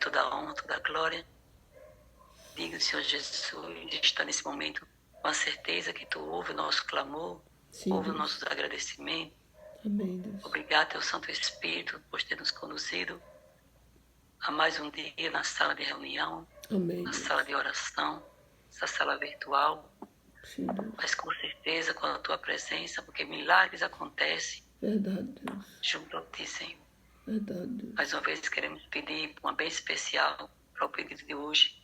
toda a honra, toda a glória. Digno, Senhor Jesus, de estar nesse momento com a certeza que Tu ouve o nosso clamor, Sim, ouve os Deus. nossos agradecimentos. Amém, Deus. Obrigado, Teu Santo Espírito, por ter nos conduzido a mais um dia na sala de reunião, Amém, na Deus. sala de oração, essa sala virtual, Sim, Deus. mas com certeza com a Tua presença, porque milagres acontecem Verdade, Deus. junto a Ti, Senhor. Verdade, Deus. Mais uma vez queremos pedir uma bem especial para o pedido de hoje,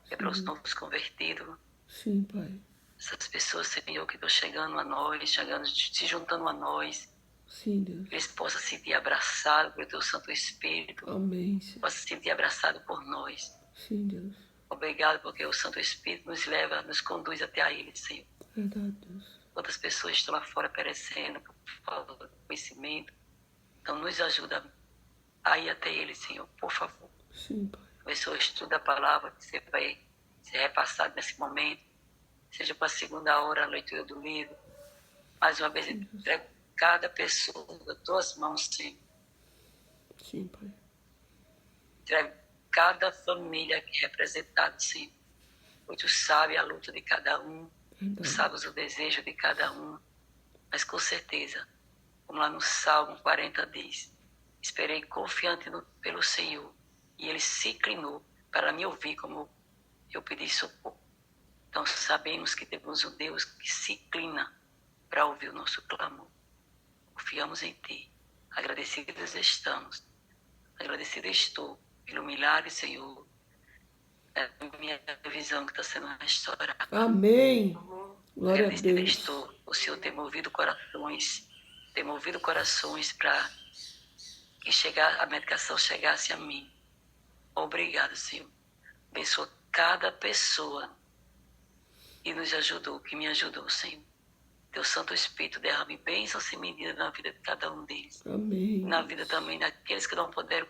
que é para os Sim. novos convertidos, Sim, Pai. essas pessoas, Senhor, que estão chegando a nós, se juntando a nós, Sim, Deus. que eles possam se sentir abraçados pelo Teu Santo Espírito, Amém, Senhor. possam se sentir abraçados por nós. Sim, Deus. Obrigado porque o Santo Espírito nos leva, nos conduz até a Ele, Senhor. Verdade, Deus. Quantas pessoas estão lá fora perecendo por falta de conhecimento. Então nos ajuda a ir até Ele, Senhor, por favor. Sim, Pai. A pessoa estuda a palavra que você vai ser repassado nesse momento, seja para a segunda hora a leitura do livro. Mais uma vez, entrego cada pessoa das Tuas mãos, Senhor. Sim, Pai. Entrego cada família aqui representada, Senhor. Pois Tu sabe a luta de cada um, Tu Verdade. sabes o desejo de cada um, mas com certeza, como lá no Salmo 40 diz, esperei confiante pelo Senhor, e Ele se inclinou para me ouvir como eu pedi socorro. Então sabemos que temos um Deus que se inclina para ouvir o nosso clamor. Confiamos em Ti. Agradecidos estamos. Agradecido estou pelo milagre, Senhor, da minha visão que está sendo restaurada. Amém. Glória a Agradecida Deus. estou. O Senhor tem movido corações para que a medicação chegasse a mim. Obrigado, Senhor. Abençoa cada pessoa que nos ajudou, que me ajudou, Senhor. Teu Santo Espírito derrame bênçãos sem medida na vida de cada um deles. Amém. Na vida também daqueles que não puderam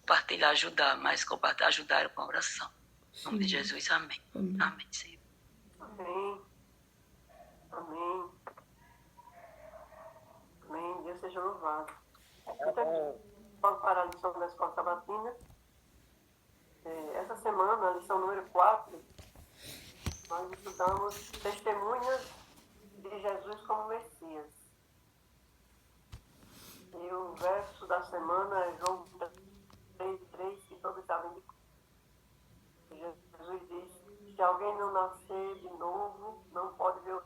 compartilhar, ajudar, mas ajudaram com a oração. Em nome de Jesus, amém. Amém. Amém, Senhor. Amém. Amém. Amém. Deus seja louvado. Então, vamos para a lição da escola sabatina. Essa semana, a lição número 4, nós estudamos testemunhas de Jesus como Messias. E o verso da semana é João 3:3, que todos sabem de cor. Jesus diz: se alguém não nascer de novo, não pode ver o...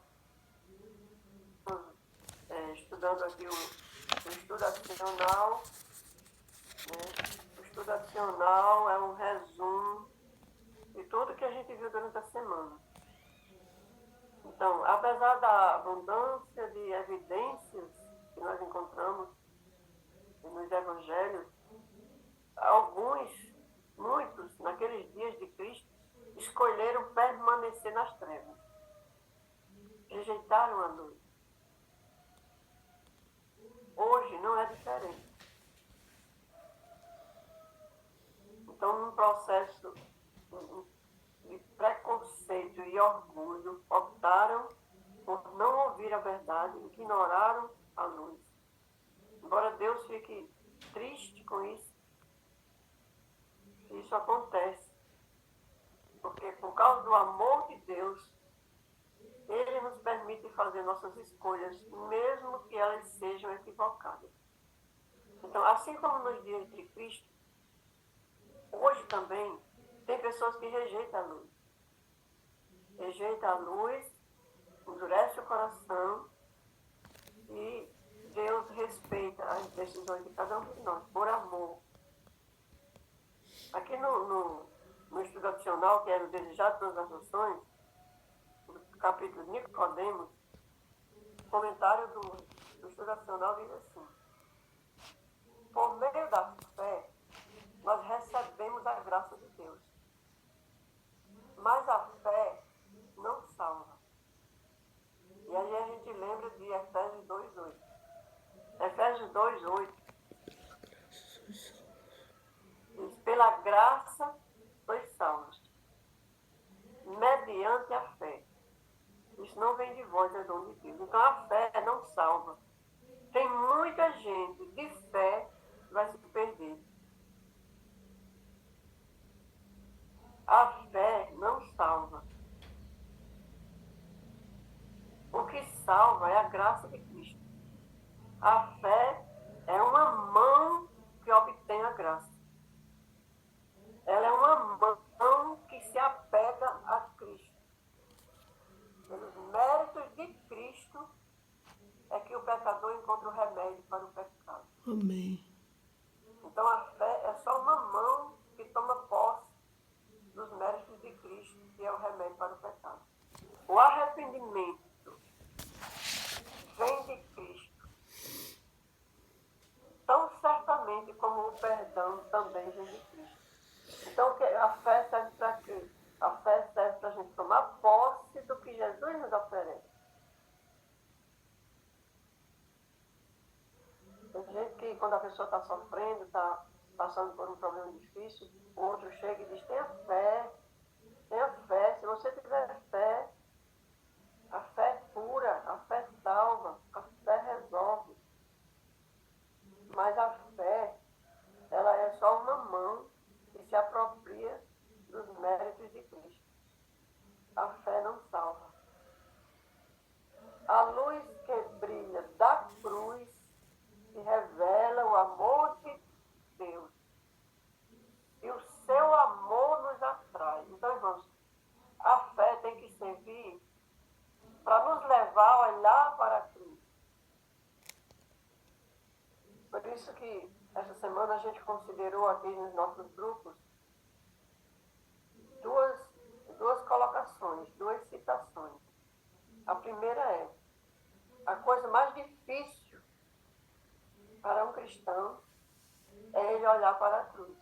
Estudando aqui o estudo adicional, né? O estudo adicional é um resumo de tudo que a gente viu durante a semana. Então, apesar da abundância de evidências que nós encontramos nos evangelhos, muitos, naqueles dias de Cristo, escolheram permanecer nas trevas. Rejeitaram a luz. Hoje não é diferente. Então, num processo de preconceito e orgulho, optaram por não ouvir a verdade, ignoraram a luz. Embora Deus fique triste com isso, isso acontece. Porque por causa do amor de Deus, Ele nos permite fazer nossas escolhas, mesmo que elas sejam equivocadas. Então, assim como nos dias de Cristo, hoje também tem pessoas que rejeitam a luz. Rejeita a luz, endurece o coração e Deus respeita as decisões de cada um de nós, por amor. Aqui no estudo adicional, que era o Desejado de Todas as Nações, no capítulo de Nicodemos, o comentário do estudo adicional diz assim: por meio da fé, nós recebemos a graça de Deus. Mas a fé não salva. E aí a gente lembra de Efésios 2:8. Efésios 2:8 diz: pela graça sois salvos, mediante a fé. Isso não vem de vós, é dom de Deus. Então a fé não salva. Tem muita gente de fé que vai se perder. salva é a graça de Cristo. A fé é uma mão que obtém a graça. Ela é uma mão que se apega a Cristo. Pelos méritos de Cristo é que o pecador encontra o remédio para o pecado. Amém. Então a fé é só uma mão que toma posse dos méritos de Cristo, que é o remédio para o pecado. O arrependimento vem de Cristo, tão certamente como o perdão também vem de Cristo. Então a fé serve para quê? A fé serve para a gente tomar posse do que Jesus nos oferece. Tem gente que quando a pessoa está sofrendo, está passando por um problema difícil, o outro chega e diz, tenha fé, se você tiver fé, a fé é pura, a fé salva, a fé resolve. Mas a fé, ela é só uma mão que se apropria dos méritos de Cristo. A fé não salva. A luz que brilha da cruz que revela o amor de Deus. E o seu amor nos atrai. Então, irmãos, a fé tem que servir para nos levar a olhar para a cruz. Por isso que essa semana a gente considerou aqui nos nossos grupos duas colocações, duas citações. A primeira é: a coisa mais difícil para um cristão é ele olhar para a cruz.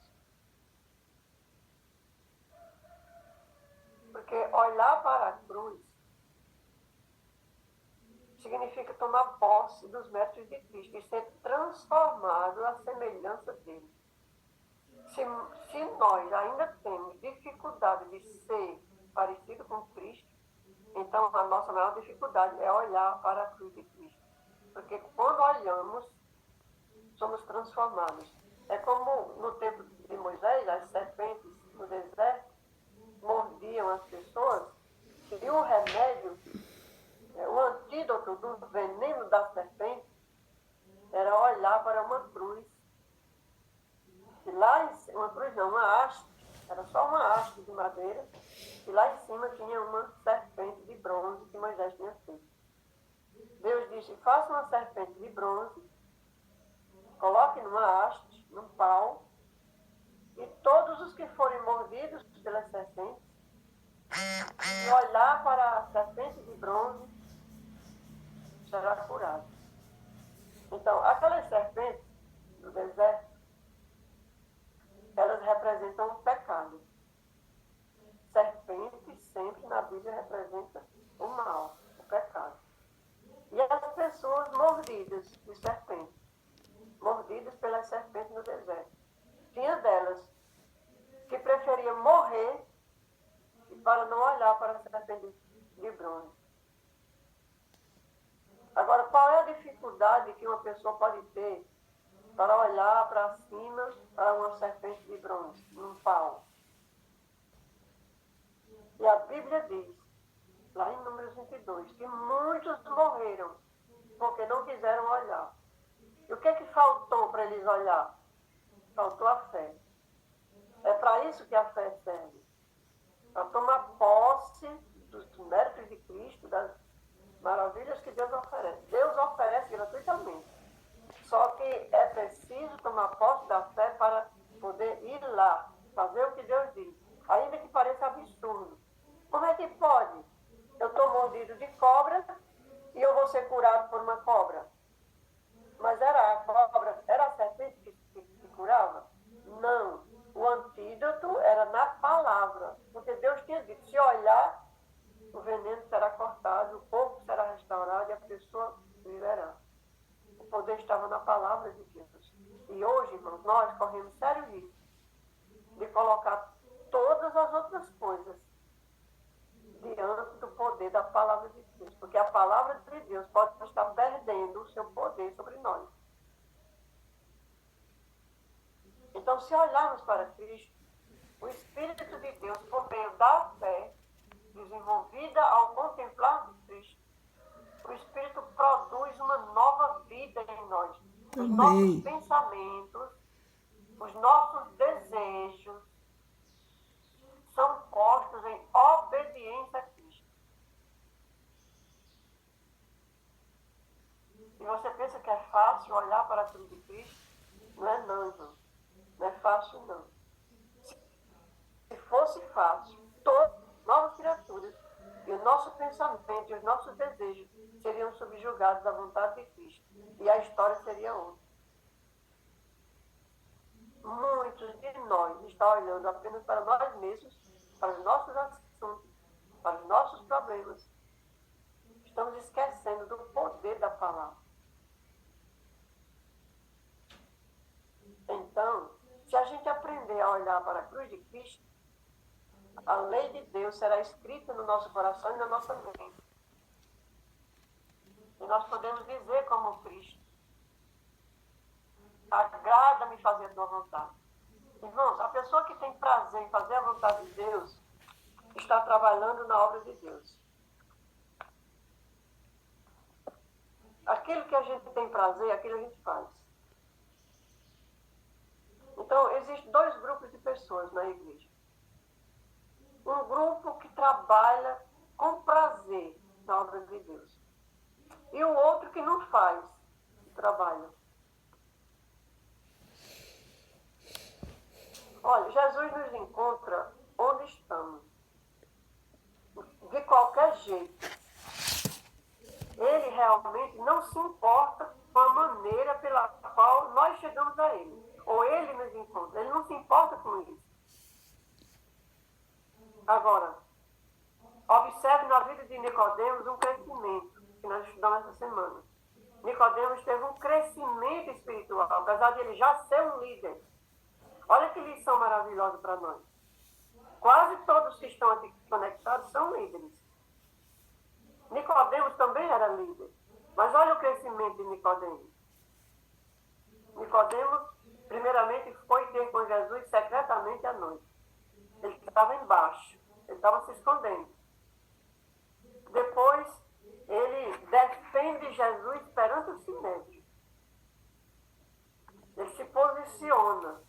Porque olhar para a cruz significa tomar posse dos méritos de Cristo e ser transformado à semelhança dele. Se nós ainda temos dificuldade de ser parecido com Cristo, então a nossa maior dificuldade é olhar para a cruz de Cristo. Porque quando olhamos, somos transformados. É como no tempo de Moisés, as serpentes no deserto mordiam as pessoas, e o remédio, o antídoto do veneno da serpente, era olhar para uma cruz. E lá em cima, uma cruz não, uma haste, era só uma haste de madeira, e lá em cima tinha uma serpente de bronze que Moisés tinha feito. Deus disse, faça uma serpente de bronze, coloque numa haste, num pau, e todos os que forem mordidos pelas serpentes, e olhar para a serpente de bronze, será curado. Então, aquelas serpentes do deserto, elas representam o pecado. Serpente sempre na Bíblia representa o mal, o pecado. E as pessoas mordidas de serpente, mordidas pelas serpentes no deserto. Tinha delas que preferia morrer para não olhar para a serpente de bronze. Agora, qual é a dificuldade que uma pessoa pode ter para olhar para cima para uma serpente de bronze, num pau? E a Bíblia diz, lá em Números 22, que muitos morreram porque não quiseram olhar. E o que é que faltou para eles olhar? Faltou a fé. É para isso que a fé serve. Para tomar posse dos méritos de Cristo, das maravilhas que Deus oferece. Deus oferece gratuitamente. Só que é preciso tomar posse da fé para poder ir lá, fazer o que Deus diz. Ainda que pareça absurdo. Como é que pode? Eu estou mordido de cobra e eu vou ser curado por uma cobra. Mas era a cobra, era a serpente que curava? Não. O antídoto era na palavra. Porque Deus tinha dito, se olhar, o veneno será cortado, o corpo será restaurado e a pessoa viverá. O poder estava na palavra de Deus. E hoje, irmãos, nós corremos sério risco de colocar todas as outras coisas diante do poder da palavra de Deus. Porque a palavra de Deus pode estar perdendo o seu poder sobre nós. Então, se olharmos para Cristo, o Espírito de Deus, por meio da fé, desenvolvida ao contemplar Cristo, O Espírito produz uma nova vida em nós. Os Amém. nossos pensamentos, os nossos desejos são postos em obediência a Cristo. E você pensa que é fácil olhar para a cruz de Cristo? Não é não, irmão. Não é fácil, não. Se fosse fácil, todas as novas criaturas e o nosso pensamento e os nossos desejos seriam subjugados à vontade de Cristo. E a história seria outra. Muitos de nós estão olhando apenas para nós mesmos, para os nossos assuntos, para os nossos problemas. Estamos esquecendo do poder da palavra. Então, se a gente aprender a olhar para a cruz de Cristo, a lei de Deus será escrita no nosso coração e na nossa mente. E nós podemos dizer como Cristo: agrada-me fazer a tua vontade. Irmãos, a pessoa que tem prazer em fazer a vontade de Deus está trabalhando na obra de Deus. Aquilo que a gente tem prazer, aquilo a gente faz. Então, existem dois grupos de pessoas na igreja. Um grupo que trabalha com prazer na obra de Deus. E o outro que não faz, trabalha. Olha, Jesus nos encontra onde estamos. De qualquer jeito. Ele realmente não se importa com a maneira pela qual nós chegamos a Ele. Ou Ele nos encontra. Ele não se importa com isso. Agora, observe na vida de Nicodemos um crescimento, que nós estudamos essa semana. Nicodemos teve um crescimento espiritual, apesar de ele já ser um líder. Olha que lição maravilhosa para nós. Quase todos que estão aqui conectados são líderes. Nicodemos também era líder. Mas olha o crescimento de Nicodemos. Nicodemos, primeiramente, foi ter com Jesus secretamente à noite. Ele estava embaixo. Ele estava se escondendo. Depois, ele defende Jesus perante o Sinédrio. Ele se posiciona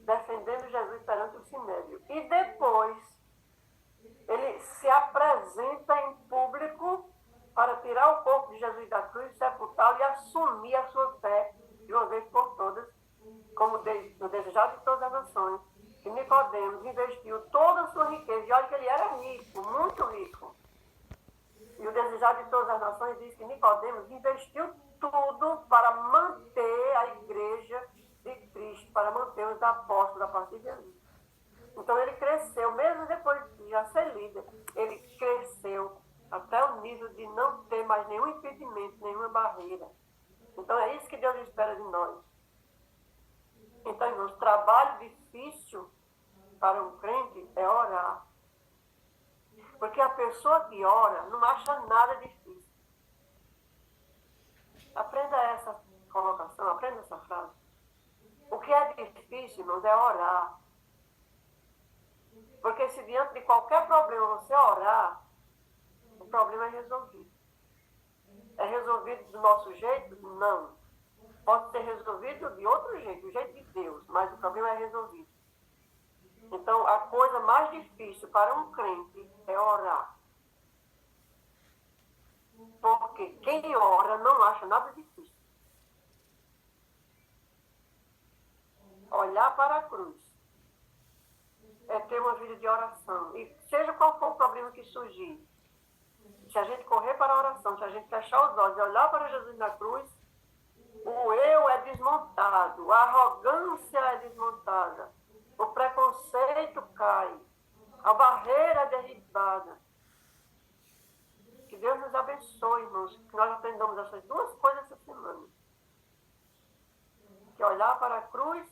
defendendo Jesus perante o Sinédrio. E depois, ele se apresenta em público para tirar o corpo de Jesus da cruz, sepultá-lo e assumir a sua fé de uma vez por todas, como no desejado de todas as nações. E Nicodemos investiu toda a sua riqueza. E olha que ele era rico, muito rico. E o desejado de todas as nações diz que Nicodemos investiu tudo para manter a igreja de Cristo, para manter os apóstolos a partir de ali. Então ele cresceu, mesmo depois de já ser líder, ele cresceu até o nível de não ter mais nenhum impedimento, nenhuma barreira. Então é isso que Deus espera de nós. Então, irmãos, trabalho difícil para um crente é orar. Porque a pessoa que ora não acha nada difícil. Aprenda essa colocação, aprenda essa frase. O que é difícil, irmãos, é orar. Porque se diante de qualquer problema você orar, o problema é resolvido. É resolvido do nosso jeito? Não. Pode ser resolvido de outro jeito, do jeito de Deus, mas o problema é resolvido. Então, a coisa mais difícil para um crente é orar. Porque quem ora não acha nada difícil. Olhar para a cruz é ter uma vida de oração. E seja qual for o problema que surgir, se a gente correr para a oração, se a gente fechar os olhos e olhar para Jesus na cruz, o eu é desmontado, a arrogância é desmontada, o preconceito cai, a barreira é derribada. Que Deus nos abençoe, irmãos, que nós aprendamos essas duas coisas essa semana. Que olhar para a cruz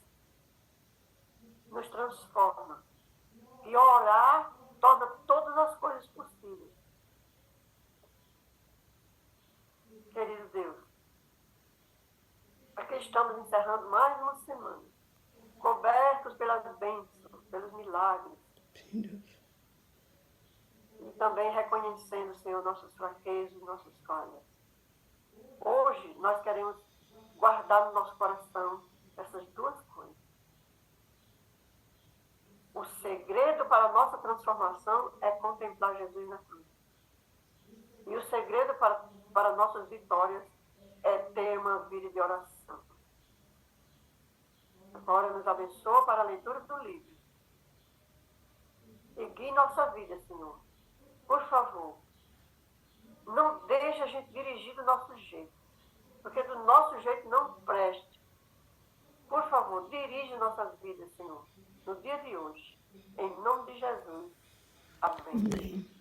nos transforma. E orar torna todas as coisas possíveis. Querido Deus, aqui estamos encerrando mais uma semana, cobertos pelas bênçãos, pelos milagres. Sim, Deus. Então, também reconhecendo, Senhor, nossas fraquezas, nossas falhas. Hoje nós queremos guardar no nosso coração essas duas coisas. O segredo para a nossa transformação é contemplar Jesus na cruz. E o segredo para nossas vitórias é ter uma vida de oração. Agora nos abençoa para a leitura do livro. E guie nossa vida, Senhor. Por favor, não deixe a gente dirigir do nosso jeito, porque do nosso jeito não preste. Por favor, dirige nossas vidas, Senhor, no dia de hoje. Em nome de Jesus. Amém. Amém.